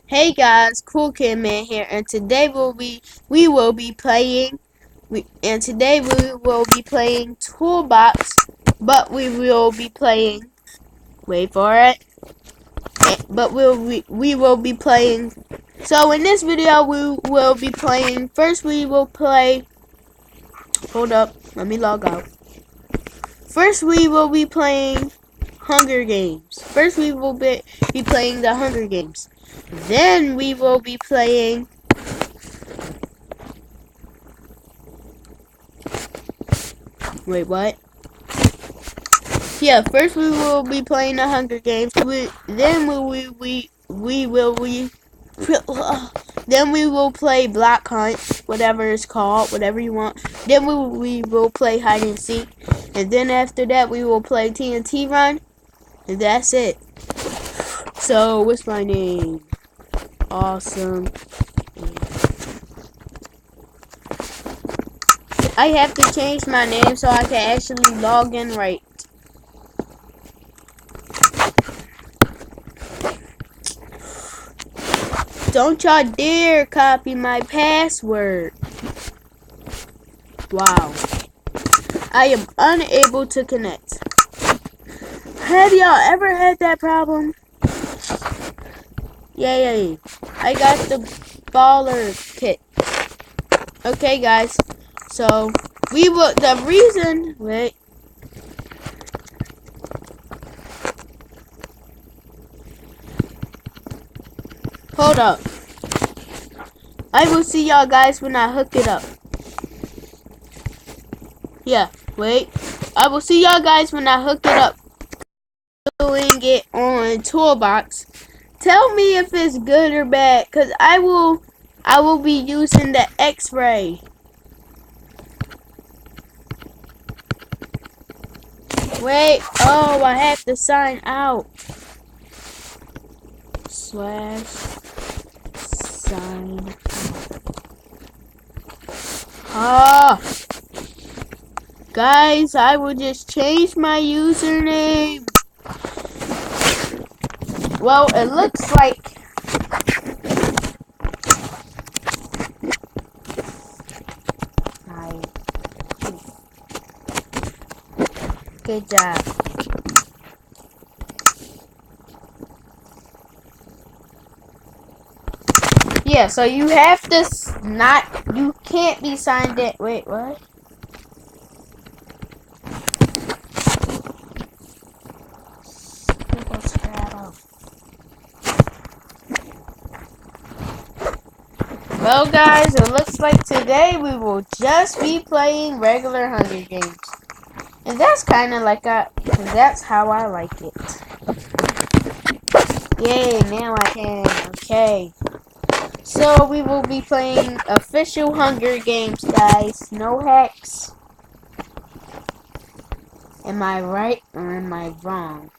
Hey guys, Cool Kid Man here, and today we will be playing Toolbox, but we will be playing. Wait for it. But we will be playing. So in this video we will be playing. First we will play. Hold up, let me log out. First we will be playing Hunger Games. First we will be playing the Hunger Games. Then we will be playing wait, what? Yeah, first we will be playing the Hunger Games. Then we will play Black Hunt, whatever it's called, whatever you want. Then we will play hide and seek, and then after that we will play TNT Run, and that's it. So what's my name? Awesome. I have to change my name so I can actually log in right. Don't y'all dare copy my password. Wow. I am unable to connect. Have y'all ever had that problem? Yay. I got the baller kit. Okay, guys. So, wait. Hold up. I will see y'all guys when I hook it up. Yeah, wait. I will see y'all guys when I hook it up. Doing it on Toolbox. Tell me if it's good or bad, cause I will be using the X-ray. Wait, oh, I have to sign out. /sign out. Guys, I will just change my username. Well, it looks like good job. Yeah, so you have to you can't be signed in. Wait, what? Well, guys, it looks like today we will just be playing regular Hunger Games. And that's kind of like that's how I like it. Yay, now I can. Okay. So we will be playing official Hunger Games, guys. No hacks. Am I right or am I wrong?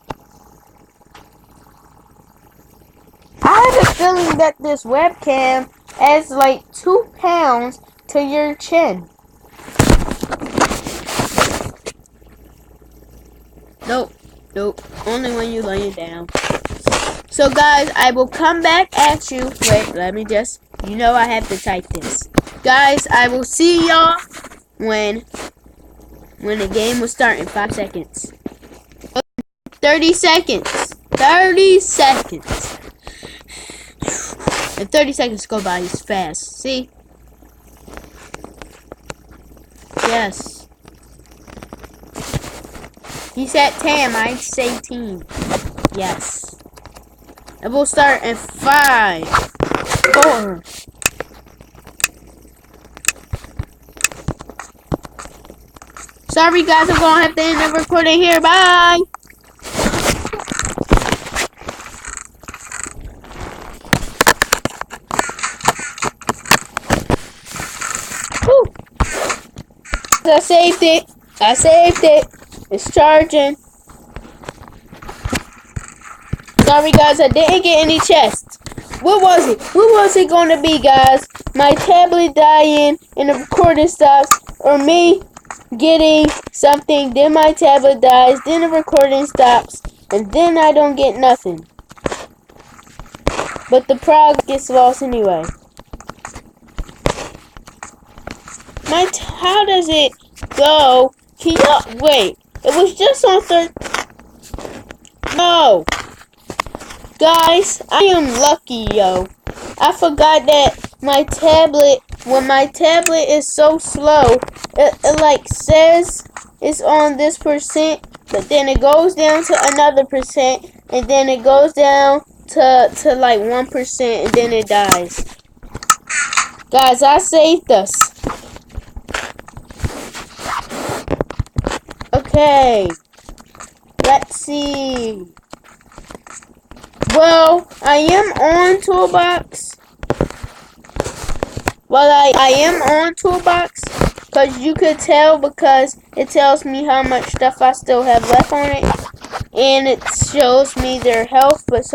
I have a feeling that this webcam adds like 2 pounds to your chin. Nope. Only when you lay it down. So guys, I will come back at you. Wait, let me just, I have to type this. Guys, I will see y'all when the game will start in 5 seconds. 30 seconds. 30 seconds. And 30 seconds go by fast. See? Yes. He said Tam, I say team. Yes. And we'll start in 5, 4. Sorry guys, I'm gonna have to end the recording here. Bye. Woo. I saved it. It's charging. Sorry guys, I didn't get any chests. What was it? What was it gonna be, guys? My tablet dying and the recording stops, or me getting something, then my tablet dies, then the recording stops, and then I don't get nothing. But the prog gets lost anyway. How does it go? Can you wait? It was just on third. No, guys, I am lucky, yo. I forgot that my tablet. When my tablet is so slow, it like says it's on this percent, but then it goes down to another percent, and then it goes down to like 1%, and then it dies. Guys, I saved us. Okay, let's see. Well, I am on toolbox. Well, I am on toolbox because you could tell because it tells me how much stuff I still have left on it, and it shows me their health. But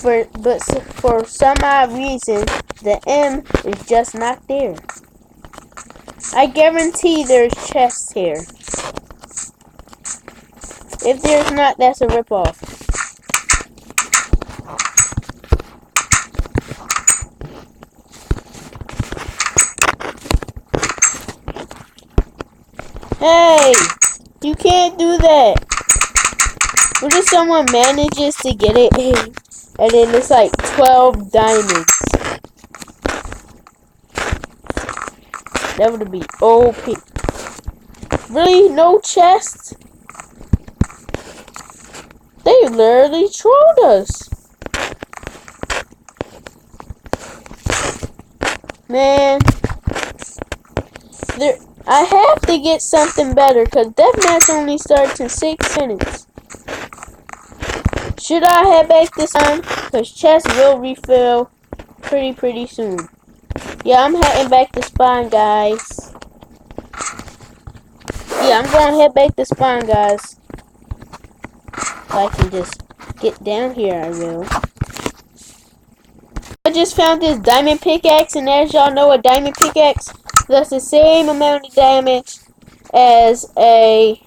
for some odd reason, the M is just not there. I guarantee there's chests here. If there's not, that's a ripoff. Hey, you can't do that. What if someone manages to get it and then it's like 12 diamonds? That would be OP. Really? No chests? They literally trolled us. Man. I have to get something better because deathmatch only starts in 6 minutes. Should I head back this time? Because chests will refill pretty soon. Yeah, I'm heading back to spawn, guys. Yeah, I'm going to head back to spawn, guys. If I can just get down here, I will. I just found this diamond pickaxe, and as y'all know, a diamond pickaxe does the same amount of damage as a...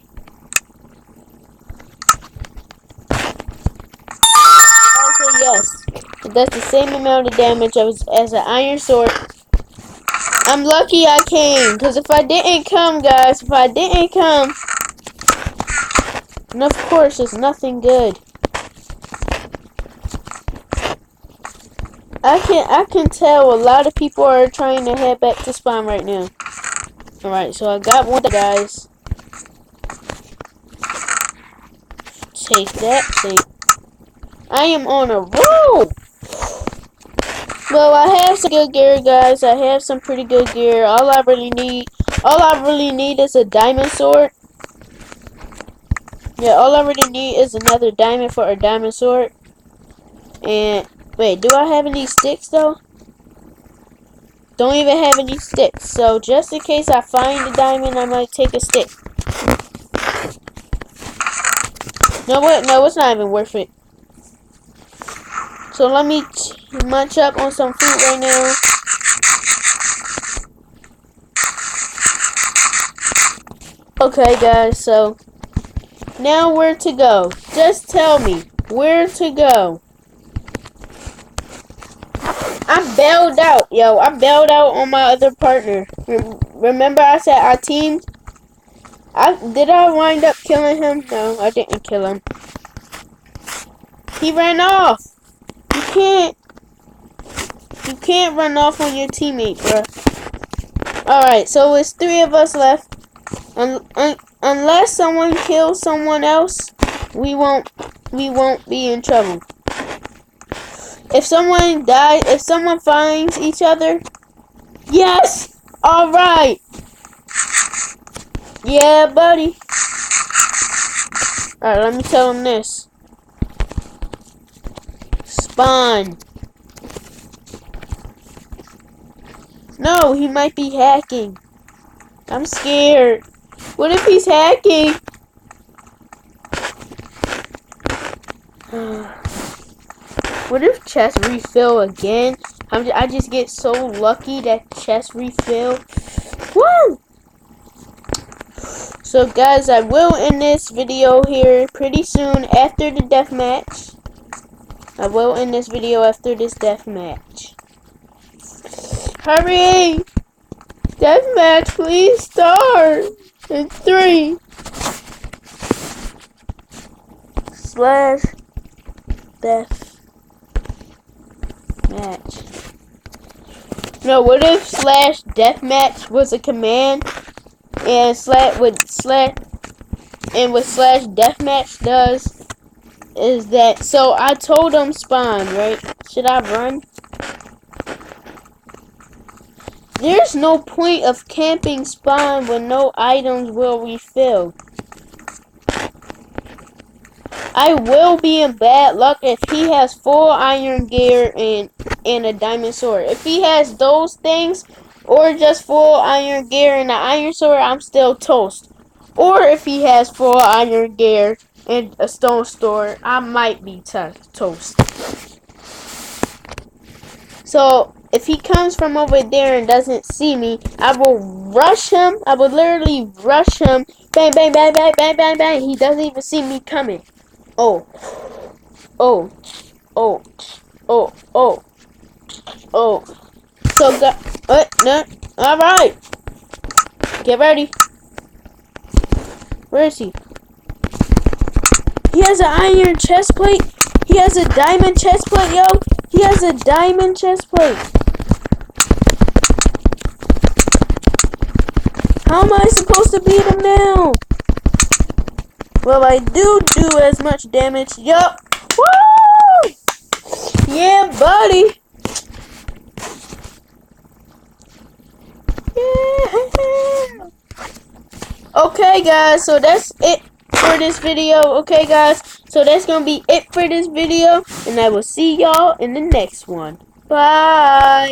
Okay, yes. It does the same amount of damage as an iron sword. I'm lucky I came, because if I didn't come, guys, and of course, it's nothing good. I can tell a lot of people are trying to head back to spawn right now. Alright, so I got one, guys. Take that thing. I am on a roll! Well, I have some good gear, guys. I have some pretty good gear. All I really need is a diamond sword. Yeah, all I really need is another diamond for a diamond sword. And wait, do I have any sticks though? Don't even have any sticks. So just in case I find a diamond, I might take a stick. No, what? No, it's not even worth it. So let me munch up on some fruit right now. Okay, guys. So now where to go? Just tell me where to go. I'm bailed out, yo. I bailed out on my other partner. Remember I said I teamed? Did I wind up killing him? No, I didn't kill him. He ran off. You can't run off on your teammate, bro. Alright, so it's 3 of us left. Unless someone kills someone else, we won't be in trouble. If someone dies, if someone finds each other, yes! Alright! Yeah, buddy. Alright, let me tell him this. Spawn. No, he might be hacking. I'm scared. What if he's hacking? What if chests refill again? I just get so lucky that chests refill. Woo! So guys, I will end this video here pretty soon after the deathmatch. I will end this video after this death match. Hurry! Death match, please start! In 3 slash death match. No, what if slash deathmatch was a command and what slash deathmatch does is that, so I told him spawn, right? Should I run? There's no point of camping spawn when no items will refill. I will be in bad luck if he has full iron gear and a diamond sword. If he has those things, or just full iron gear and an iron sword, I'm still toast. Or if he has full iron gear and a stone sword, I might be toast. So if he comes from over there and doesn't see me, I will rush him. I will literally rush him. Bang, bang, bang, bang, bang, bang, bang. He doesn't even see me coming. Oh, oh, oh, oh, oh, oh. So, what? No. All right. Get ready. Where is he? He has an iron chest plate. He has a diamond chest plate, yo. He has a diamond chest plate. How am I supposed to beat him now? Well, I do as much damage. Yup. Woo! Yeah, buddy. Yeah. Okay, guys. So that's it for this video. Okay, guys. So that's gonna be it for this video, and I will see y'all in the next one. Bye.